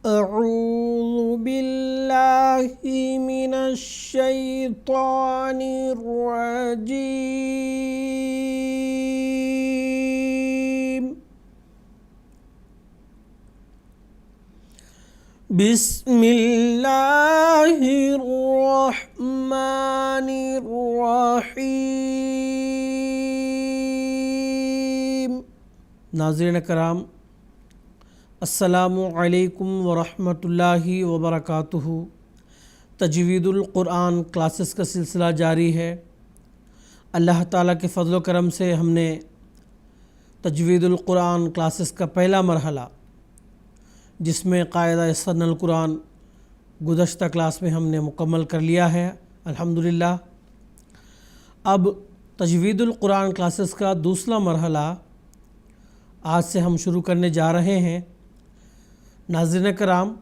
أعوذ بالله من الشيطان الرجيم. بسم الله الرحمن الرحیم. ناظرین کرام، السلام علیکم ورحمۃ اللہ وبرکاتہ. تجوید القرآن کلاسز کا سلسلہ جاری ہے. اللہ تعالیٰ کے فضل و کرم سے ہم نے تجوید القرآن کلاسز کا پہلا مرحلہ، جس میں قاعدہ یسرنا القرآن گزشتہ کلاس میں ہم نے مکمل کر لیا ہے الحمدللہ. اب تجوید القرآن کلاسز کا دوسرا مرحلہ آج سے ہم شروع کرنے جا رہے ہیں. ناظرین کرام،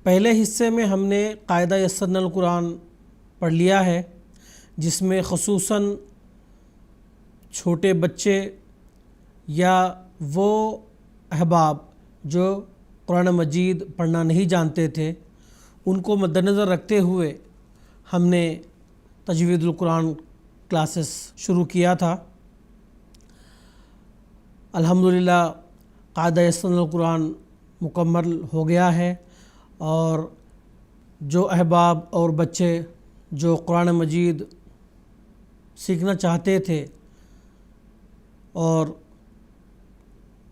پہلے حصے میں ہم نے قاعدہ یسرنا القرآن پڑھ لیا ہے، جس میں خصوصاً چھوٹے بچے یا وہ احباب جو قرآن مجید پڑھنا نہیں جانتے تھے، ان کو مد نظر رکھتے ہوئے ہم نے تجوید القرآن کلاسز شروع کیا تھا. الحمدللہ قاعدہ یسرنا القرآن مکمل ہو گیا ہے، اور جو احباب اور بچے جو قرآن مجید سیکھنا چاہتے تھے اور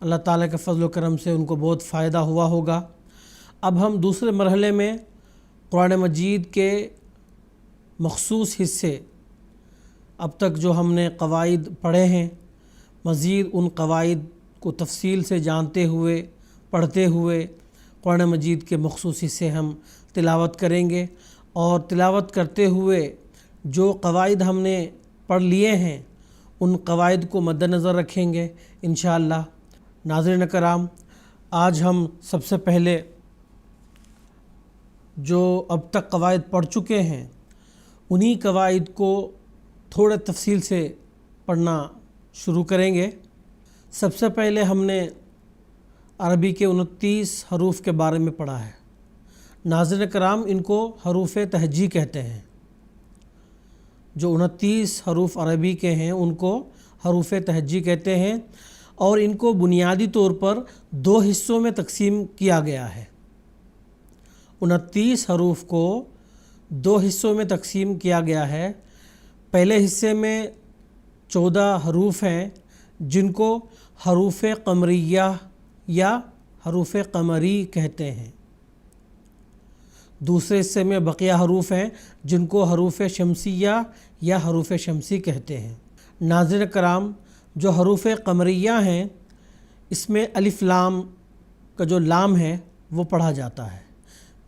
اللہ تعالیٰ کے فضل و کرم سے ان کو بہت فائدہ ہوا ہوگا. اب ہم دوسرے مرحلے میں قرآن مجید کے مخصوص حصے، اب تک جو ہم نے قواعد پڑھے ہیں، مزید ان قواعد کو تفصیل سے جانتے ہوئے پڑھتے ہوئے قرآن مجید کے مخصوص حصے ہم تلاوت کریں گے، اور تلاوت کرتے ہوئے جو قواعد ہم نے پڑھ لیے ہیں ان قواعد کو مد نظر رکھیں گے انشاءاللہ. ناظرین کرام، آج ہم سب سے پہلے جو اب تک قواعد پڑھ چکے ہیں انہی قواعد کو تھوڑے تفصیل سے پڑھنا شروع کریں گے. سب سے پہلے ہم نے عربی کے 29 حروف کے بارے میں پڑھا ہے. ناظرین کرام، ان کو حروف تہجی کہتے ہیں. جو 29 حروف عربی کے ہیں ان کو حروف تہجی کہتے ہیں، اور ان کو بنیادی طور پر دو حصوں میں تقسیم کیا گیا ہے. 29 حروف کو دو حصوں میں تقسیم کیا گیا ہے. پہلے حصے میں 14 حروف ہیں جن کو حروف قمریہ یا حروف قمری کہتے ہیں. دوسرے حصے میں بقیہ حروف ہیں جن کو حروف شمسیہ یا حروف شمسی کہتے ہیں. ناظرین کرام، جو حروف قمریہ ہیں اس میں الف لام کا جو لام ہے وہ پڑھا جاتا ہے.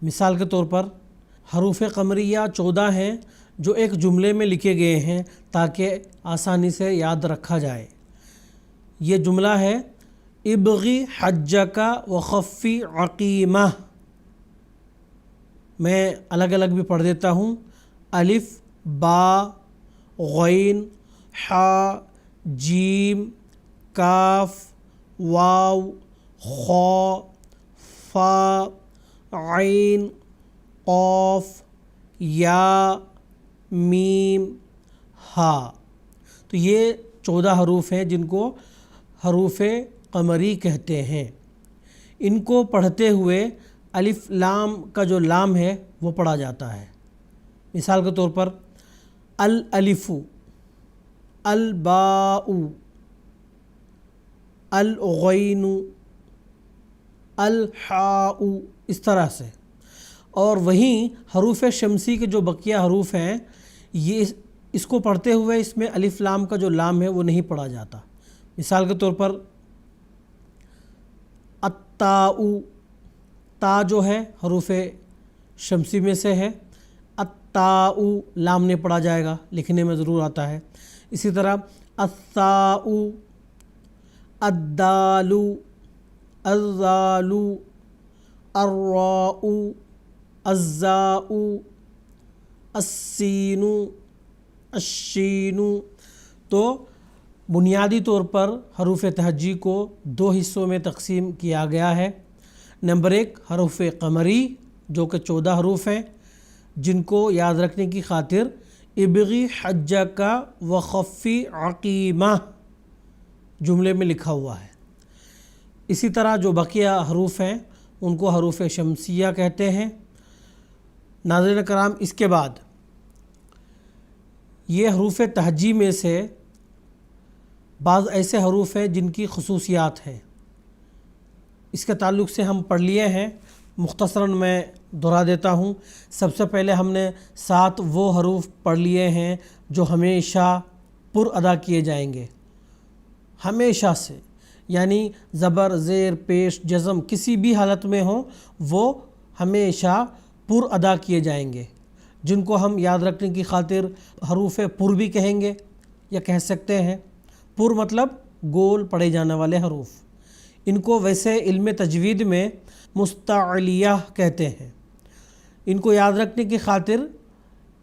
مثال کے طور پر حروف قمریہ 14 ہیں جو ایک جملے میں لکھے گئے ہیں تاکہ آسانی سے یاد رکھا جائے. یہ جملہ ہے ابغی حجک وخفی عقیمہ. میں الگ الگ بھی پڑھ دیتا ہوں. الف با غین حا جیم کاف واو خا فا عین قاف یا میم ہا. تو یہ 14 حروف ہیں جن کو حروف قمری کہتے ہیں. ان کو پڑھتے ہوئے الف لام کا جو لام ہے وہ پڑھا جاتا ہے. مثال کے طور پر الالف، الباء، الغین، الحاء، اس طرح سے. اور وہیں حروف شمسی کے جو بقیہ حروف ہیں یہ اس کو پڑھتے ہوئے اس میں الف لام کا جو لام ہے وہ نہیں پڑھا جاتا. مثال کے طور پر التاء، تا جو ہے حروف شمسی میں سے ہے. التاء لام نہیں پڑھا جائے گا، لکھنے میں ضرور آتا ہے. اسی طرح الثاء، الدال، الذال، الراء، الزاء، السین، الشین. تو بنیادی طور پر حروف تہجی کو دو حصوں میں تقسیم کیا گیا ہے. نمبر 1 حروف قمری جو کہ 14 حروف ہیں، جن کو یاد رکھنے کی خاطر ابغی حجک وخفی عقیمہ جملے میں لکھا ہوا ہے۔ اسی طرح جو بقیہ حروف ہیں ان کو حروف شمسیہ کہتے ہیں۔ ناظرین کرام، اس کے بعد یہ حروف تہجی میں سے بعض ایسے حروف ہیں جن کی خصوصیات ہیں، اس کے تعلق سے ہم پڑھ لیے ہیں، مختصراً میں دہرا دیتا ہوں۔ سب سے پہلے ہم نے 7 وہ حروف پڑھ لیے ہیں جو ہمیشہ پر ادا کیے جائیں گے، ہمیشہ سے، یعنی زبر، زیر، پیش، جزم کسی بھی حالت میں ہوں وہ ہمیشہ پر ادا کیے جائیں گے، جن کو ہم یاد رکھنے کی خاطر حروف پر بھی کہیں گے یا کہہ سکتے ہیں۔ پر مطلب گول پڑھے جانے والے حروف، ان کو ویسے علم تجوید میں مستعلیہ کہتے ہیں۔ ان کو یاد رکھنے کی خاطر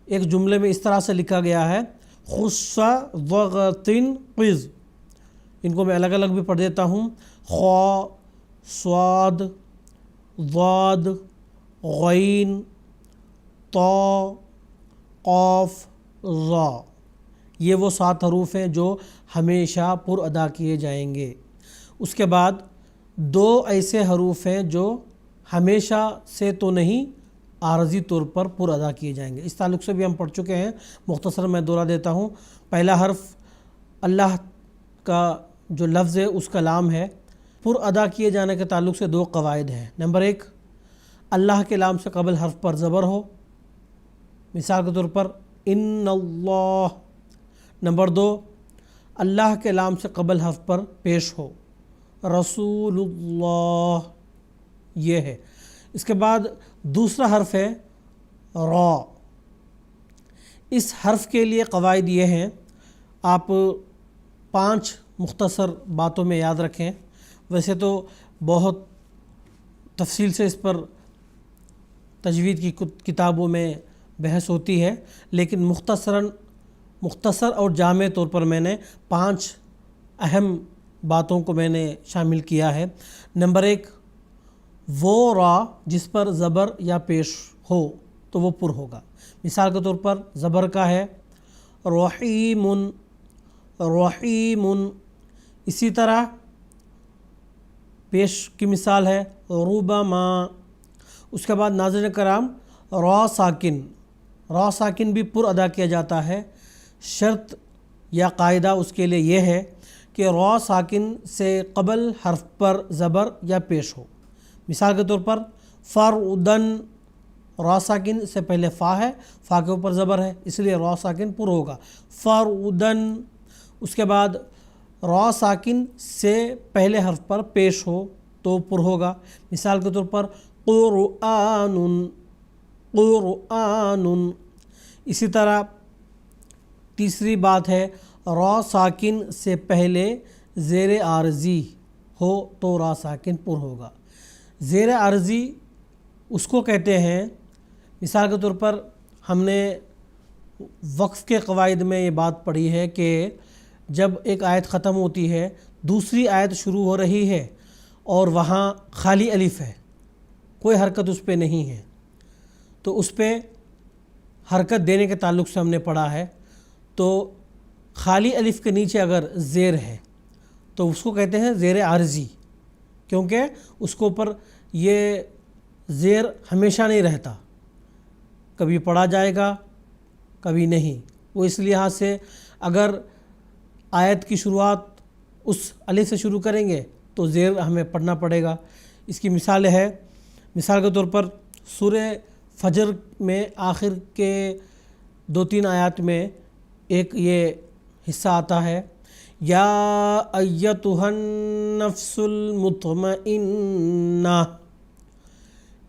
ایک جملے میں اس طرح سے لکھا گیا ہے، خص ضغط قز۔ ان کو میں الگ الگ بھی پڑھ دیتا ہوں، خا، صاد، ضاد، غین، طا، قاف، ظا۔ یہ وہ 7 حروف ہیں جو ہمیشہ پر ادا کیے جائیں گے۔ اس کے بعد 2 ایسے حروف ہیں جو ہمیشہ سے تو نہیں، عارضی طور پر ادا کیے جائیں گے۔ اس تعلق سے بھی ہم پڑھ چکے ہیں، مختصر میں دہرا دیتا ہوں۔ پہلا حرف اللہ کا جو لفظ ہے اس کا لام ہے۔ پر ادا کیے جانے کے تعلق سے 2 قواعد ہیں۔ نمبر 1، اللہ کے لام سے قبل حرف پر زبر ہو، مثال کے طور پر ان اللہ۔ نمبر 2، اللہ کے لام سے قبل حرف پر پیش ہو، رسول اللہ، یہ ہے۔ اس کے بعد دوسرا حرف ہے را۔ اس حرف کے لیے قواعد یہ ہیں، آپ 5 مختصر باتوں میں یاد رکھیں۔ ویسے تو بہت تفصیل سے اس پر تجوید کی کتابوں میں بحث ہوتی ہے، لیکن مختصر اور جامع طور پر میں نے 5 اہم باتوں کو میں نے شامل کیا ہے۔ نمبر 1، وہ را جس پر زبر یا پیش ہو تو وہ پر ہوگا۔ مثال کے طور پر زبر کا ہے رحیم، رحیم۔ اسی طرح پیش کی مثال ہے ربما۔ اس کے بعد ناظرین کرام، را ساکن بھی پر ادا کیا جاتا ہے۔ شرط یا قاعدہ اس کے لیے یہ ہے کہ را ساکن سے قبل حرف پر زبر یا پیش ہو۔ مثال کے طور پر فردن، را ساکن سے پہلے فا ہے، فا کے اوپر زبر ہے، اس لیے را ساکن پر ہوگا، فردن۔ اس کے بعد را ساکن سے پہلے حرف پر پیش ہو تو پر ہوگا، مثال کے طور پر قرآن، قرآن۔ اسی طرح تیسری بات ہے، را ساکن سے پہلے زیر عارضی ہو تو را ساکن پر ہوگا۔ زیر عارضی اس کو کہتے ہیں، مثال کے طور پر ہم نے وقف کے قواعد میں یہ بات پڑھی ہے کہ جب ایک آیت ختم ہوتی ہے، دوسری آیت شروع ہو رہی ہے اور وہاں خالی الف ہے، کوئی حرکت اس پہ نہیں ہے، تو اس پہ حرکت دینے کے تعلق سے ہم نے پڑھا ہے، تو خالی الف کے نیچے اگر زیر ہے تو اس کو کہتے ہیں زیر عارضی، کیونکہ اس کو اوپر یہ زیر ہمیشہ نہیں رہتا، کبھی پڑھا جائے گا کبھی نہیں۔ وہ اس لحاظ سے اگر آیت کی شروعات اس الف سے شروع کریں گے تو زیر ہمیں پڑھنا پڑے گا۔ اس کی مثال ہے، مثال کے طور پر سورہ فجر میں آخر کے 2-3 آیات میں ایک یہ حصہ آتا ہے، یا ایتھا النفس المطمئنہ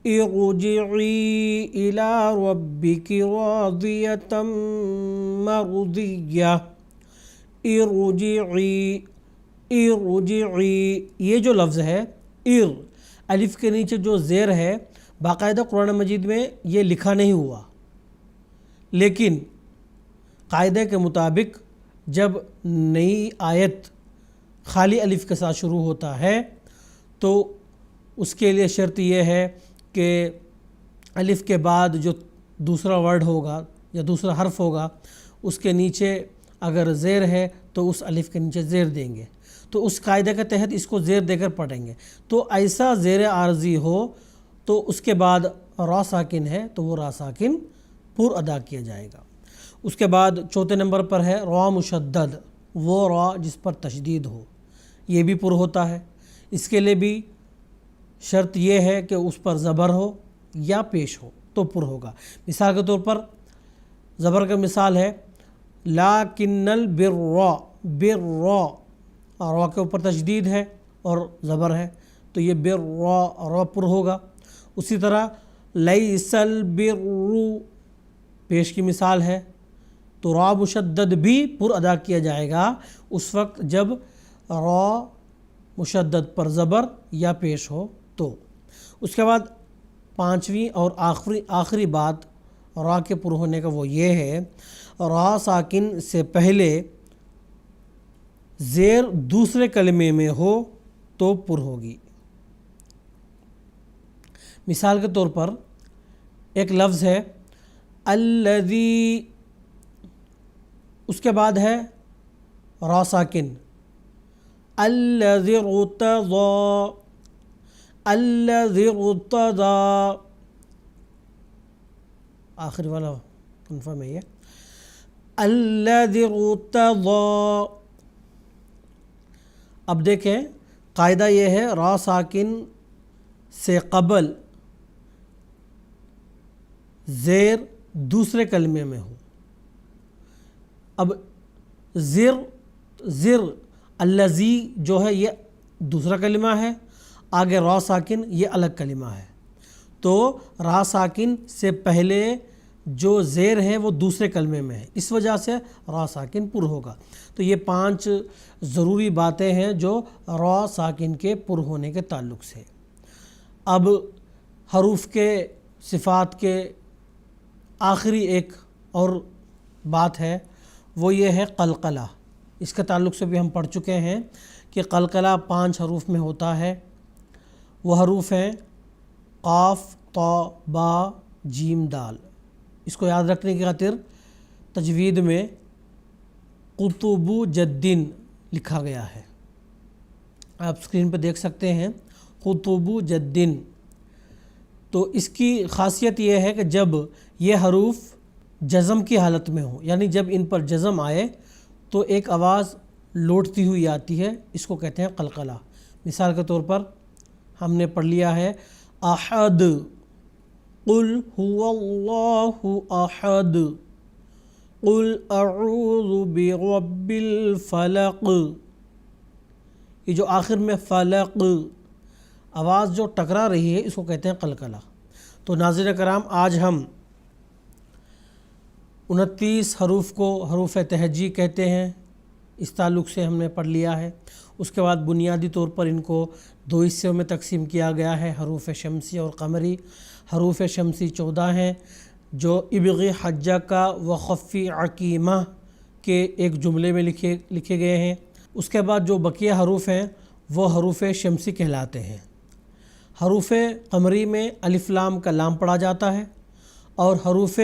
ارجعی الی ربک راضیۃ مرضیہ۔ ارجعی، یہ جو لفظ ہے الف کے نیچے جو زیر ہے، باقاعدہ قرآن مجید میں یہ لکھا نہیں ہوا، لیکن قاعدے کے مطابق جب نئی آیت خالی الف کے ساتھ شروع ہوتا ہے تو اس کے لیے شرط یہ ہے کہ الف کے بعد جو دوسرا ورڈ ہوگا یا دوسرا حرف ہوگا اس کے نیچے اگر زیر ہے تو اس الف کے نیچے زیر دیں گے، تو اس قاعدے کے تحت اس کو زیر دے کر پڑھیں گے۔ تو ایسا زیر عارضی ہو تو اس کے بعد را ساکن ہے تو وہ را ساکن پر ادا کیا جائے گا۔ اس کے بعد چوتھے نمبر پر ہے را مشدد، وہ را جس پر تشدید ہو، یہ بھی پر ہوتا ہے۔ اس کے لیے بھی شرط یہ ہے کہ اس پر زبر ہو یا پیش ہو تو پر ہوگا۔ مثال کے طور پر زبر کا مثال ہے لاکن البر، بر، را کے اوپر تشدید ہے اور زبر ہے تو یہ بر را پر ہوگا۔ اسی طرح لیس البر، پیش کی مثال ہے تو را مشدد بھی پر ادا کیا جائے گا اس وقت جب را مشدد پر زبر یا پیش ہو تو۔ اس کے بعد پانچویں اور آخری بات را کے پر ہونے کا وہ یہ ہے را ساکن سے پہلے زیر دوسرے کلمے میں ہو تو پر ہوگی۔ مثال کے طور پر ایک لفظ ہے الذی، اس کے بعد ہے را ساکن الذی ارتضی، الذی ارتضی، آخری والا کنفرم ہے یہ الذی ارتضی۔ اب دیکھیں قاعدہ یہ ہے را ساکن سے قبل زیر دوسرے کلمے میں ہو۔ اب زر الذی جو ہے یہ دوسرا کلمہ ہے، آگے را ساکن یہ الگ کلمہ ہے، تو را ساکن سے پہلے جو زیر ہے وہ دوسرے کلمے میں ہے، اس وجہ سے را ساکن پر ہوگا۔ تو یہ 5 ضروری باتیں ہیں جو را ساکن کے پر ہونے کے تعلق سے۔ اب حروف کے صفات کے آخری ایک اور بات ہے وہ یہ ہے قلقلہ۔ اس کے تعلق سے بھی ہم پڑھ چکے ہیں کہ قلقلہ 5 حروف میں ہوتا ہے۔ وہ حروف ہیں قاف، طا، با، جیم، دال۔ اس کو یاد رکھنے کی خاطر تجوید میں قطب جدن لکھا گیا ہے، آپ اسکرین پہ دیکھ سکتے ہیں قطب جدن۔ تو اس کی خاصیت یہ ہے کہ جب یہ حروف جزم کی حالت میں ہوں، یعنی جب ان پر جزم آئے تو ایک آواز لوٹتی ہوئی آتی ہے، اس کو کہتے ہیں قلقلہ۔ مثال کے طور پر ہم نے پڑھ لیا ہے احد، قل هو اللہ احد، قل اعوذ برب الفلق۔ یہ جو آخر میں فلق آواز جو ٹکرا رہی ہے اس کو کہتے ہیں قلقلہ۔ تو ناظرین کرام آج ہم 29 حروف کو حروف تہجی کہتے ہیں، اس تعلق سے ہم نے پڑھ لیا ہے۔ اس کے بعد بنیادی طور پر ان کو 2 حصوں میں تقسیم کیا گیا ہے، حروف شمسی اور قمری۔ حروف شمسی 14 ہیں جو ابغ حجہ کا و خفی عقیمہ کے ایک جملے میں لکھے گئے ہیں۔ اس کے بعد جو بقیہ حروف ہیں وہ حروف شمسی کہلاتے ہیں۔ حروف قمری میں الف لام کا لام پڑھا جاتا ہے اور حروف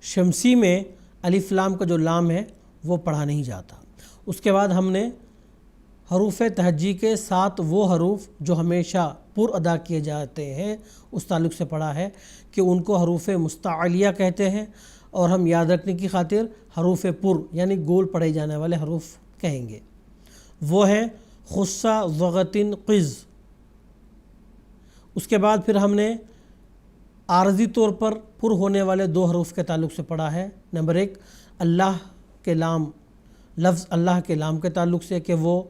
شمسی میں الف لام کا جو لام ہے وہ پڑھا نہیں جاتا۔ اس کے بعد ہم نے حروف تہجی کے 7 وہ حروف جو ہمیشہ پر ادا کیے جاتے ہیں اس تعلق سے پڑھا ہے کہ ان کو حروف مستعلیہ کہتے ہیں، اور ہم یاد رکھنے کی خاطر حروف پر یعنی گول پڑھے جانے والے حروف کہیں گے۔ وہ ہیں خصہ، ضغطن، قز۔ اس کے بعد پھر ہم نے عارضی طور پر پر ہونے والے 2 حروف کے تعلق سے پڑھا ہے۔ نمبر 1 اللہ کے لام، لفظ اللہ کے لام کے تعلق سے کہ وہ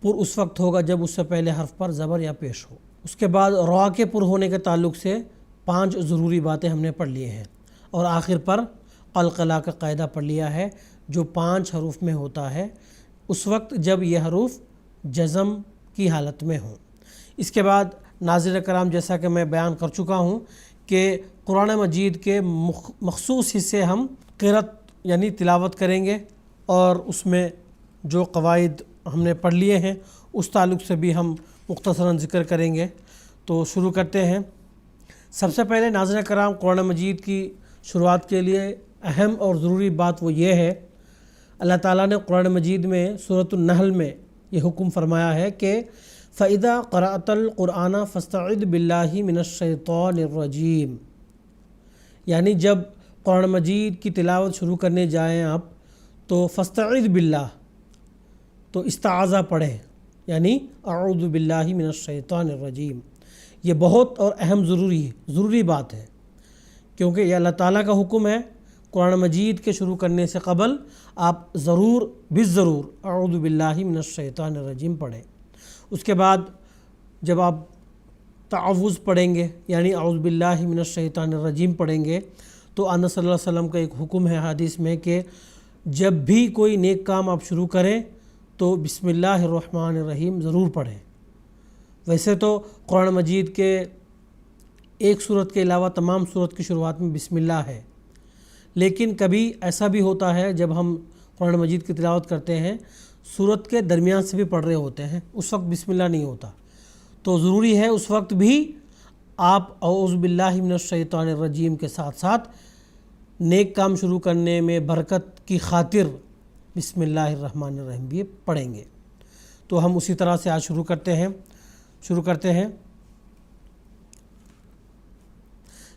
پر اس وقت ہوگا جب اس سے پہلے حرف پر زبر یا پیش ہو۔ اس کے بعد را کے پر ہونے کے تعلق سے 5 ضروری باتیں ہم نے پڑھ لیے ہیں، اور آخر پر قلقلہ کا قاعدہ پڑھ لیا ہے جو 5 حروف میں ہوتا ہے اس وقت جب یہ حروف جزم کی حالت میں ہوں۔ اس کے بعد ناظرین کرام جیسا کہ میں بیان کر چکا ہوں کہ قرآن مجید کے مخصوص حصے ہم قرأت یعنی تلاوت کریں گے، اور اس میں جو قواعد ہم نے پڑھ لیے ہیں اس تعلق سے بھی ہم مختصراً ذکر کریں گے۔ تو شروع کرتے ہیں۔ سب سے پہلے ناظرین کرام، قرآن مجید کی شروعات کے لیے اہم اور ضروری بات وہ یہ ہے، اللہ تعالیٰ نے قرآن مجید میں سورۃ النحل میں یہ حکم فرمایا ہے کہ فَإِذَا قَرَأْتَ الْقُرْآنَ فَاسْتَعِذْ بِاللَّهِ مِنَ الشَّيْطَانِ الرَّجِيمِ، یعنی جب قرآن مجید کی تلاوت شروع کرنے جائیں آپ تو فاستعذ باللہ، تو استعاذہ پڑھیں، یعنی اعوذ باللہ من الشیطان الرجیم۔ یہ بہت اور اہم ضروری بات ہے، کیونکہ یہ اللہ تعالیٰ کا حکم ہے۔ قرآن مجید کے شروع کرنے سے قبل آپ ضرور اعوذ باللہ من الشیطان الرجیم پڑھیں۔ اس کے بعد جب آپ تعوذ پڑھیں گے، یعنی اعوذ باللہ من الشیطان الرجیم پڑھیں گے، تو آنبی صلی اللہ علیہ وسلم کا ایک حکم ہے حدیث میں کہ جب بھی کوئی نیک کام آپ شروع کریں تو بسم اللہ الرحمن الرحیم ضرور پڑھیں۔ ویسے تو قرآن مجید کے ایک سورت کے علاوہ تمام سورت کی شروعات میں بسم اللہ ہے، لیکن کبھی ایسا بھی ہوتا ہے جب ہم قرآن مجید کی تلاوت کرتے ہیں سورت کے درمیان سے بھی پڑھ رہے ہوتے ہیں، اس وقت بسم اللہ نہیں ہوتا، تو ضروری ہے اس وقت بھی آپ اعوذ باللہ من الشیطان الرجیم کے ساتھ ساتھ نیک کام شروع کرنے میں برکت کی خاطر بسم اللہ الرحمن الرحیم بھی پڑھیں گے۔ تو ہم اسی طرح سے آج شروع کرتے ہیں۔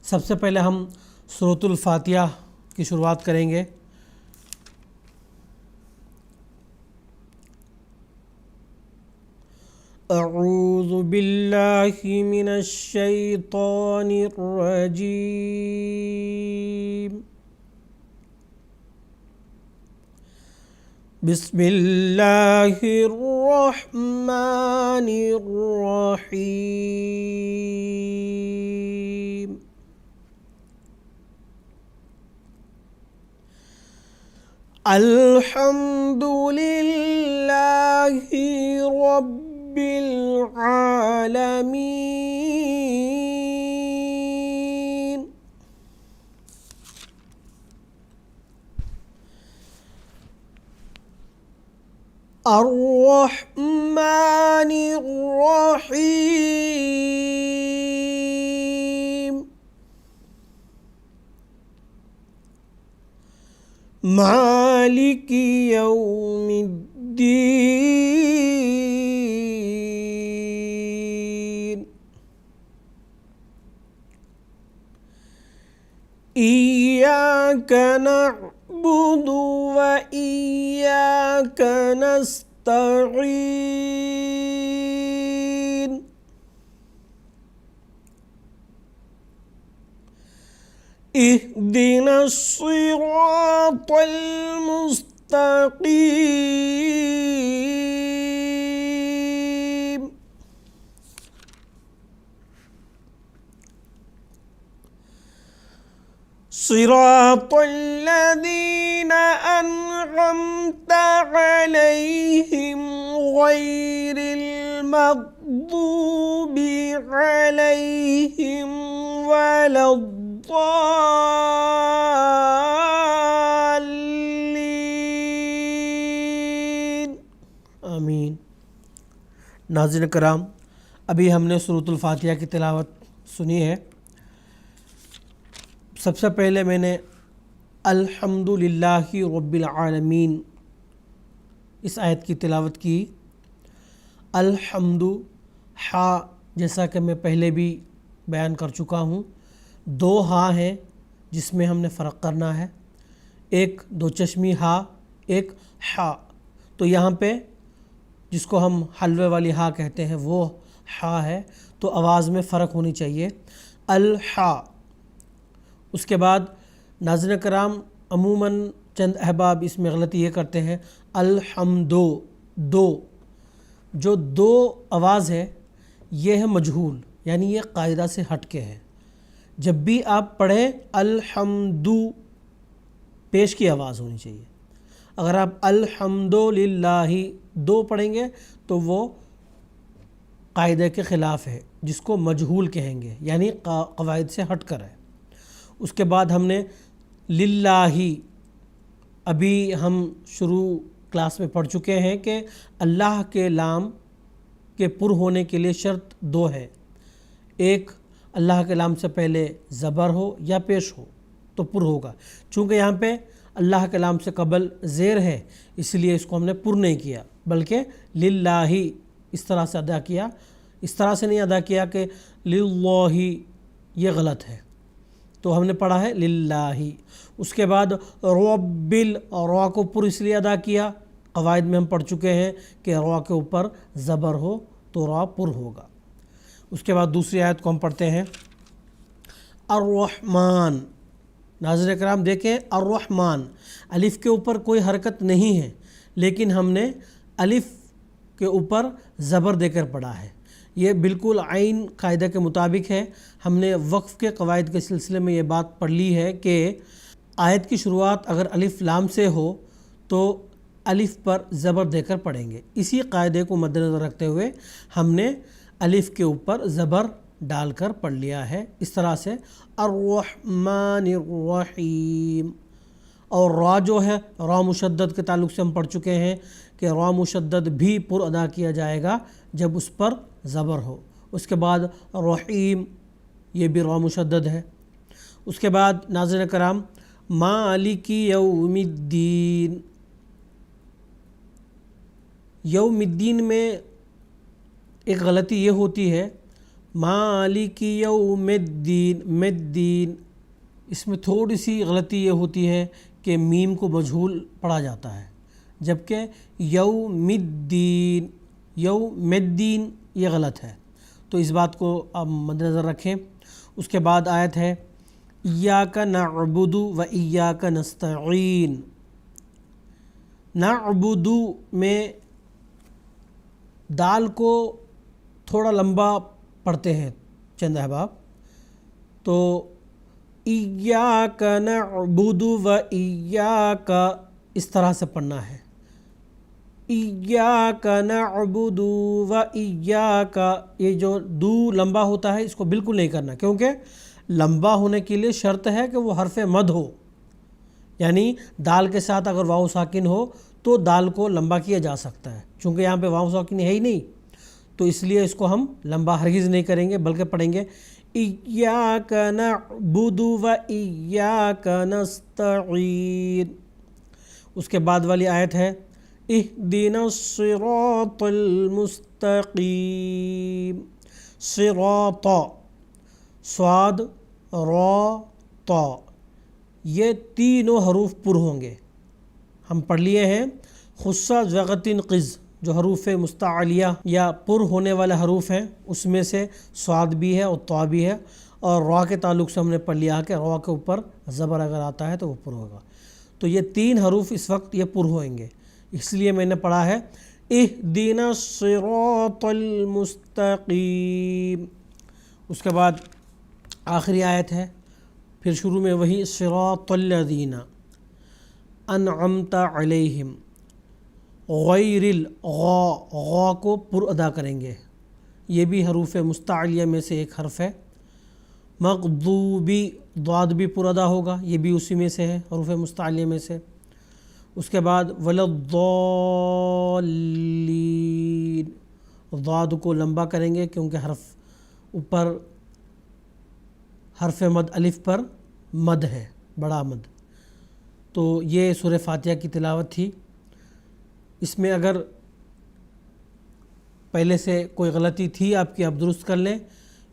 سب سے پہلے ہم سورۃ الفاتحہ کی شروعات کریں گے۔ اعوذ باللہ من الشیطان الرجیم، بسم اللہ الرحمن الرحیم، الحمد للہ رب العالمین، الرحمن الرحیم، مالک یوم الدین، ایاک نعبد و ایاک نستعین، اهدنا الصراط المستقیم، صراط الذین انعمت علیہم غیر المغضوب علیہم ولا الضالین، آمین۔ ناظرین کرام، ابھی ہم نے سورۃ الفاتحہ کی تلاوت سنی ہے۔ سب سے پہلے میں نے الحمد للہ رب العالمین اس آیت کی تلاوت کی۔ الحمد ہا، جیسا کہ میں پہلے بھی بیان کر چکا ہوں، دو ہا ہیں جس میں ہم نے فرق کرنا ہے، ایک دو چشمی ہا، ایک ہا۔ تو یہاں پہ جس کو ہم حلوے والی ہا کہتے ہیں وہ ہا ہے، تو آواز میں فرق ہونی چاہیے۔ الحا۔ اس کے بعد ناظرین کرام، عموماً چند احباب اس میں غلطی یہ کرتے ہیں، الحمدو، جو دو آواز ہے یہ ہے مجہول، یعنی یہ قاعدہ سے ہٹ کے ہے۔ جب بھی آپ پڑھیں الحمدو، پیش کی آواز ہونی چاہیے۔ اگر آپ الحمدللہ دو پڑھیں گے تو وہ قاعدے کے خلاف ہے، جس کو مجہول کہیں گے، یعنی قواعد سے ہٹ کر ہے۔ اس کے بعد ہم نے للہ، ابھی ہم شروع کلاس میں پڑھ چکے ہیں کہ اللہ کے لام کے پر ہونے کے لیے شرط دو ہے، ایک اللہ کے نام سے پہلے زبر ہو یا پیش ہو تو پر ہوگا۔ چونکہ یہاں پہ اللہ کے نام سے قبل زیر ہے اس لیے اس کو ہم نے پر نہیں کیا، بلکہ للہ اس طرح سے ادا کیا، اس طرح سے نہیں ادا کیا کہ للہ، یہ غلط ہے، تو ہم نے پڑھا ہے للہ۔ اس کے بعد رب را کو پر اس لیے ادا کیا، قواعد میں ہم پڑھ چکے ہیں کہ را کے اوپر زبر ہو تو را پر ہوگا۔ اس کے بعد دوسری آیت کو ہم پڑھتے ہیں، الرحمن۔ ناظرین کرام دیکھیں، الرحمن الف کے اوپر کوئی حرکت نہیں ہے، لیکن ہم نے الف کے اوپر زبر دے کر پڑھا ہے۔ یہ بالکل عین قاعدہ کے مطابق ہے۔ ہم نے وقف کے قواعد کے سلسلے میں یہ بات پڑھ لی ہے کہ آیت کی شروعات اگر الف لام سے ہو تو الف پر زبر دے کر پڑھیں گے۔ اسی قاعدے کو مد نظر رکھتے ہوئے ہم نے الف کے اوپر زبر ڈال کر پڑھ لیا ہے، اس طرح سے الرحمن الرحیم۔ اور را جو ہے، را مشدد کے تعلق سے ہم پڑھ چکے ہیں کہ را مشدد بھی پر ادا کیا جائے گا جب اس پر زبر ہو۔ اس کے بعد رحیم، یہ بھی را مشدد ہے۔ اس کے بعد ناظرین کرام، مالک یوم الدین۔ یوم الدین میں ایک غلطی یہ ہوتی ہے، مالک یوم الدین، مدین، اس میں تھوڑی سی غلطی یہ ہوتی ہے کہ میم کو مجہول پڑھا جاتا ہے، جبکہ یوم الدین، یوم الدین یہ غلط ہے، تو اس بات کو آپ مد نظر رکھیں۔ اس کے بعد آیت ہے ایاک نعبد و ایاک نستعین۔ نعبد میں دال کو تھوڑا لمبا پڑھتے ہیں چند احباب، تو ایاک نعبد و ایاک اس طرح سے پڑھنا ہے۔ ایاک نعبد و ایاک، یہ جو دو لمبا ہوتا ہے اس کو بالکل نہیں کرنا، کیونکہ لمبا ہونے کے لیے شرط ہے کہ وہ حرف مد ہو، یعنی دال کے ساتھ اگر واو ساکن ہو تو دال کو لمبا کیا جا سکتا ہے، چونکہ یہاں پہ واو ساکن ہے ہی نہیں، تو اس لیے اس کو ہم لمبا ہرگز نہیں کریں گے، بلکہ پڑھیں گے ایاک نعبد و ایاک نستعین۔ اس کے بعد والی آیت ہے اہدنا الصراط المستقیم۔ صراط، صاد، را، تا، یہ تینوں حروف پر ہوں گے۔ ہم پڑھ لیے ہیں خصہ زغتن قز، جو حروف مستعلیہ یا پر ہونے والے حروف ہیں اس میں سے صاد بھی ہے اور تا بھی ہے، اور را کے تعلق سے ہم نے پڑھ لیا کہ را کے اوپر زبر اگر آتا ہے تو وہ پر ہوگا، تو یہ تین حروف اس وقت یہ پر ہوئیں گے، اس لیے میں نے پڑھا ہے اہدنا الصراط المستقیم۔ اس کے بعد آخری آیت ہے، پھر شروع میں وہی صراط الذین انعمت علیہم، غیر الغا، غا کو پر ادا کریں گے، یہ بھی حروف مستعلیہ میں سے ایک حرف ہے۔ مغضوبی، ضاد بھی پر ادا ہوگا، یہ بھی اسی میں سے ہے، حروف مستعلیہ میں سے۔ اس کے بعد ولضالین، ضاد کو لمبا کریں گے کیونکہ حرف اوپر حرف مد الف پر مد ہے، بڑا مد۔ تو یہ سورہ فاتحہ کی تلاوت تھی۔ اس میں اگر پہلے سے کوئی غلطی تھی آپ کی، آپ درست کر لیں،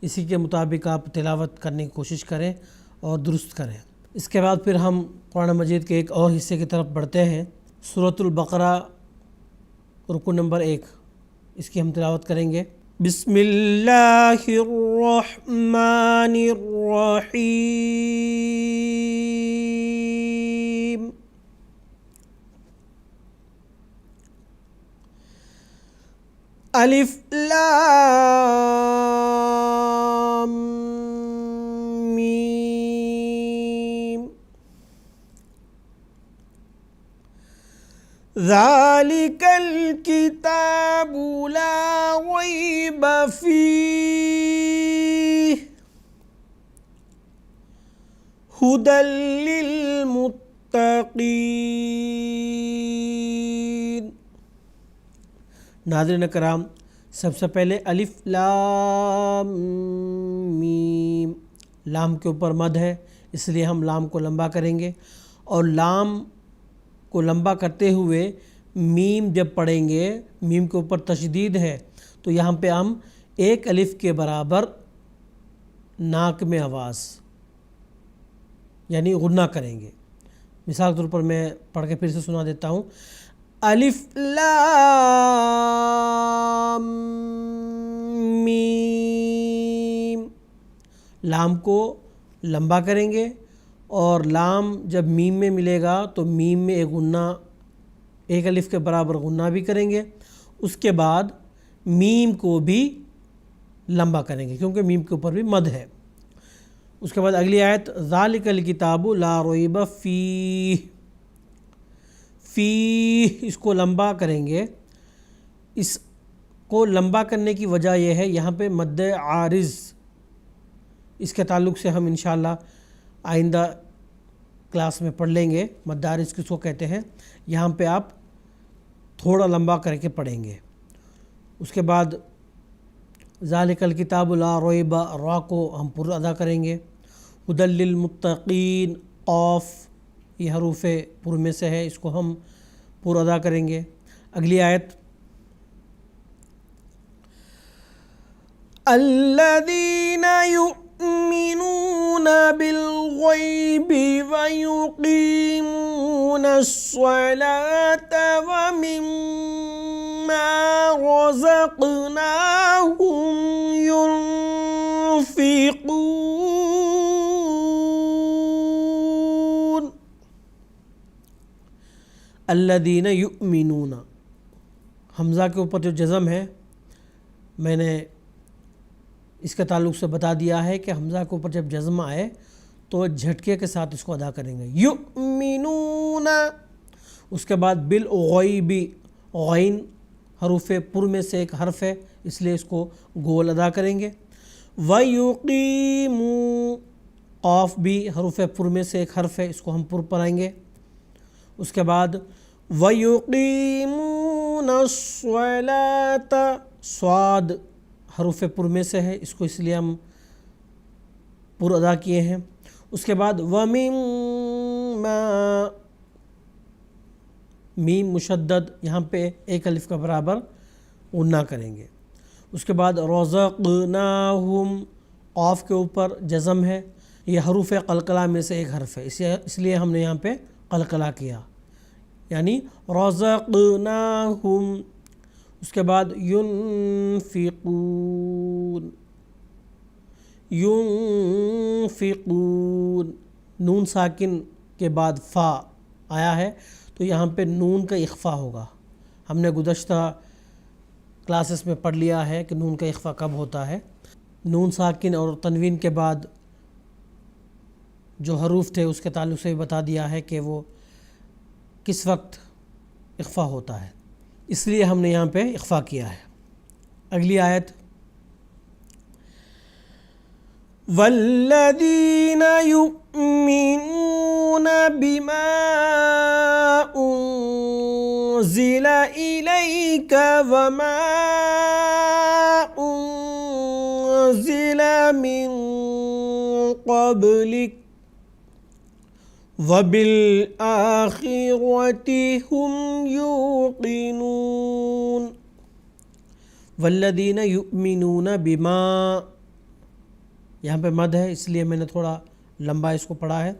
اسی کے مطابق آپ تلاوت کرنے کی کوشش کریں اور درست کریں۔ اس کے بعد پھر ہم قرآن مجید کے ایک اور حصے کی طرف بڑھتے ہیں، سورۃ البقرہ رکو نمبر 1، اس کی ہم تلاوت کریں گے۔ بسم اللہ الرحمن الرحیم۔ الف لام میم، ذالک الکتاب لا ریب فیہ ھدی للمتقین۔ ناظرین کرام، سب سے پہلے الف لام میم، لام کے اوپر مد ہے اس لیے ہم لام کو لمبا کریں گے، اور لام کو لمبا کرتے ہوئے میم جب پڑھیں گے، میم کے اوپر تشدید ہے تو یہاں پہ ہم ایک الف کے برابر ناک میں آواز یعنی غنہ کریں گے۔ مثال کے طور پر میں پڑھ کے پھر سے سنا دیتا ہوں، الف لام میم، لام کو لمبا کریں گے اور لام جب میم میں ملے گا تو میم میں ایک غنہ، ایک الف کے برابر غنہ بھی کریں گے، اس کے بعد میم کو بھی لمبا کریں گے کیونکہ میم کے اوپر بھی مد ہے۔ اس کے بعد اگلی آیت ذالک الکتاب لا ریب فیہ، فیہ اس کو لمبا کریں گے۔ اس کو لمبا کرنے کی وجہ یہ ہے، یہاں پہ مد عارض، اس کے تعلق سے ہم انشاءاللہ آئندہ کلاس میں پڑھ لیں گے مد عارض کس کو کہتے ہیں۔ یہاں پہ آپ تھوڑا لمبا کر کے پڑھیں گے۔ اس کے بعد ذالک الکتاب لا ریب، را کو ہم پر ادا کریں گے۔ ھدی للمتقین، قاف یہ حروف پر میں سے ہے، اس کو ہم پر ادا کریں گے۔ اگلی آیت الذین یؤمنون بالغیب ویقیمون الصلاة ومما رزقناہم ينفقون۔ الذین یؤمنون، حمزہ کے اوپر جو جزم ہے میں نے اس کے تعلق سے بتا دیا ہے کہ حمزہ کے اوپر جب جزم آئے تو جھٹکے کے ساتھ اس کو ادا کریں گے، یؤمنون۔ اس کے بعد بالغیب، غین حروف پر میں سے ایک حرف ہے اس لیے اس کو گول ادا کریں گے۔ وَيُقِيمُوا، قاف بھی حروف پر میں سے ایک حرف ہے، اس کو ہم پر پڑھیں گے۔ اس کے بعد وَيُقِيمُونَ الصَّلَاةَ، صاد حروف پر میں سے ہے، اس کو اس لیے ہم پر ادا کیے ہیں۔ اس کے بعد وَمِمَّا، میم مشدد، یہاں پہ ایک الف کا برابر غنہ کریں گے۔ اس کے بعد رزقناہم، قاف کے اوپر جزم ہے، یہ حروف قلقلہ میں سے ایک حرف ہے، اس لیے ہم نے یہاں پہ قلقلہ کیا، یعنی رزقناہم۔ اس کے بعد ينفقون، ينفقون، نون ساکن کے بعد فا آیا ہے تو یہاں پہ نون کا اخفا ہوگا۔ ہم نے گزشتہ کلاسز میں پڑھ لیا ہے کہ نون کا اخفا کب ہوتا ہے۔ نون ساکن اور تنوین کے بعد جو حروف تھے اس کے تعلق سے بھی بتا دیا ہے کہ وہ کس وقت اخفا ہوتا ہے، اس لیے ہم نے یہاں پہ اخفا کیا ہے۔ اگلی آیت والذین یؤمنون بما انزل الیک وما انزل من قبلک وَبِالْآخِرَةِ هُمْ يُوقِنُونَ۔ وَالَّذِينَ يُؤْمِنُونَ بِمَا، یہاں پہ مد ہے اس لیے میں نے تھوڑا لمبا اس کو پڑھا ہے۔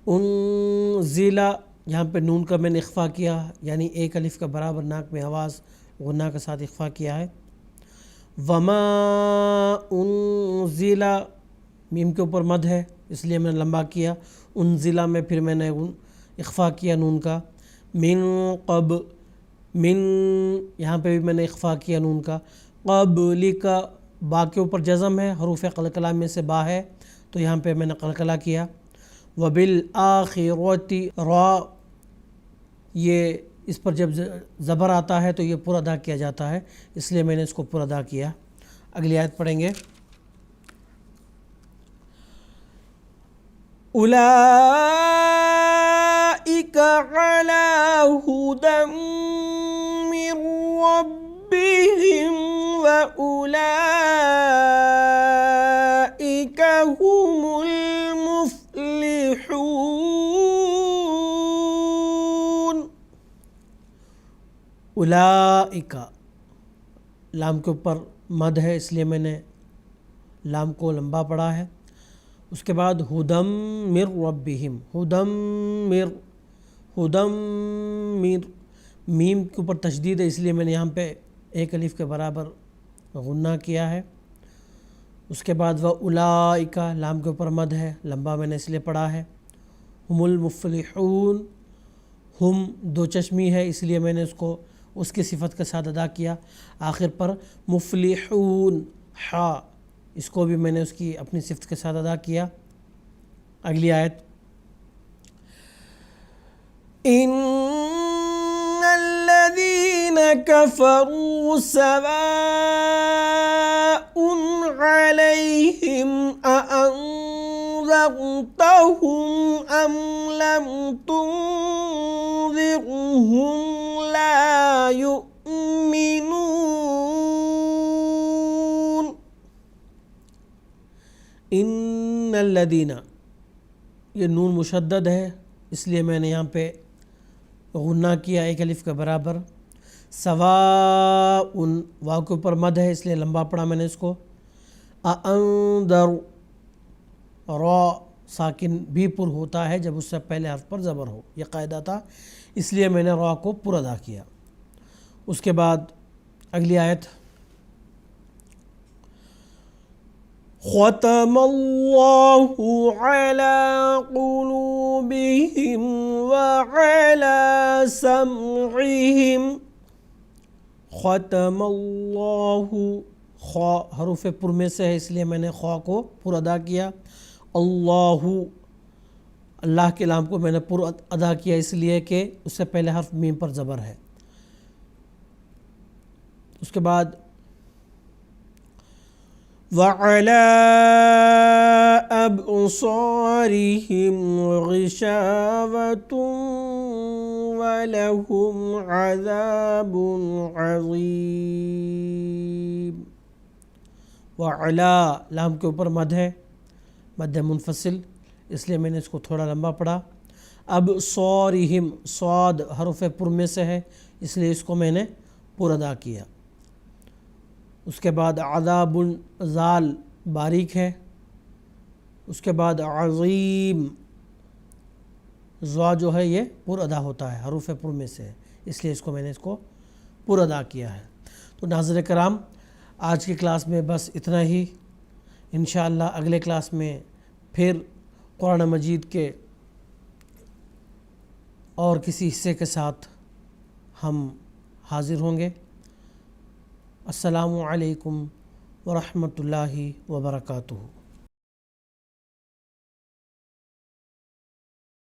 انزل، یہاں پہ نون کا میں نے اخفا کیا، یعنی ایک الف کا برابر ناک میں آواز غنہ کے ساتھ اخفا کیا ہے۔ وَمَا انزل، میم کے اوپر مد ہے اس لیے میں نے لمبا کیا۔ انزلہ میں پھر میں نے اخفا کیا نون کا۔ من قبل، من یہاں پہ بھی میں نے اخفا کیا نون کا۔ قبلک، با کے اوپر جزم ہے، حروف قلقلہ میں سے با ہے تو یہاں پہ میں نے قلقلہ کیا۔ وبالآخرۃ، را یہ اس پر جب زبر آتا ہے تو یہ پر ادا کیا جاتا ہے، اس لیے میں نے اس کو پر ادا کیا۔ اگلی آیت پڑھیں گے اولئک علی ھدی من ربہم وَأُولَئِكَ هُمُ الْمُفْلِحُونَ۔ اولئک، لام کے اوپر مد ہے اس لیے میں نے لام کو لمبا پڑھا ہے۔ اس کے بعد ہدم من ربہم، ہدم مر، میم کے اوپر تشدید ہے اس لیے میں نے یہاں پہ ایک الف کے برابر غنہ کیا ہے۔ اس کے بعد وَأُولَئِکَ، لام کے اوپر مد ہے، لمبا میں نے اس لیے پڑھا ہے۔ ہم المفلحون، ہم دو چشمی ہے اس لیے میں نے اس کو اس کی صفت کے ساتھ ادا کیا۔ آخر پر مفلحون، ہا، اس کو بھی میں نے اس کی اپنی صفت کے ساتھ ادا کیا۔ اگلی آیت، ان الذین کفروا سواء علیہم اانذرتہم ام لم تنذرہم لا یؤمنون۔ ان الذین، یہ نون مشدد ہے اس لیے میں نے یہاں پہ غنہ کیا ایک الف کے برابر۔ سواء، واو کے اوپر مد ہے اس لیے لمبا پڑھا میں نے اس کو۔ انذر، را ساکن بھی پر ہوتا ہے جب اس سے پہلے حرف پر زبر ہو، یہ قاعدہ تھا اس لیے میں نے را کو پر ادا کیا۔ اس کے بعد اگلی آیت، ختم اللہ علی قلوبہم وعلی سمعہم، ختم اللہ، خا حروف پر میں سے ہے اس لیے میں نے خا کو پر ادا کیا۔ اللہ، اللہ کے لام کو میں نے پر ادا کیا اس لیے کہ اس سے پہلے حرف میم پر زبر ہے۔ اس کے بعد وَعَلَىٰ أَبْصَارِهِمْ غِشَاوَةٌ وَلَهُمْ عَذَابٌ عَظِيمٌ۔ وَعَلَىٰ، لام کے اوپر مد ہے، مد منفصل اس لیے میں نے اس کو تھوڑا لمبا پڑھا۔ أَبْصَارِهِمْ، صاد حرف پر میں سے ہے اس لیے اس کو میں نے پر ادا کیا۔ اس کے بعد عذاب، زال باریک ہے۔ اس کے بعد عظیم، زوا جو ہے یہ پر ادا ہوتا ہے، حروف پر میں سے ہے اس لیے اس کو میں نے اس کو پر ادا کیا ہے۔ تو ناظرین کرام، آج کی کلاس میں بس اتنا ہی۔ انشاءاللہ اگلے کلاس میں پھر قرآن مجید کے اور کسی حصے کے ساتھ ہم حاضر ہوں گے۔ السلام علیکم ورحمۃ اللہ وبرکاتہ۔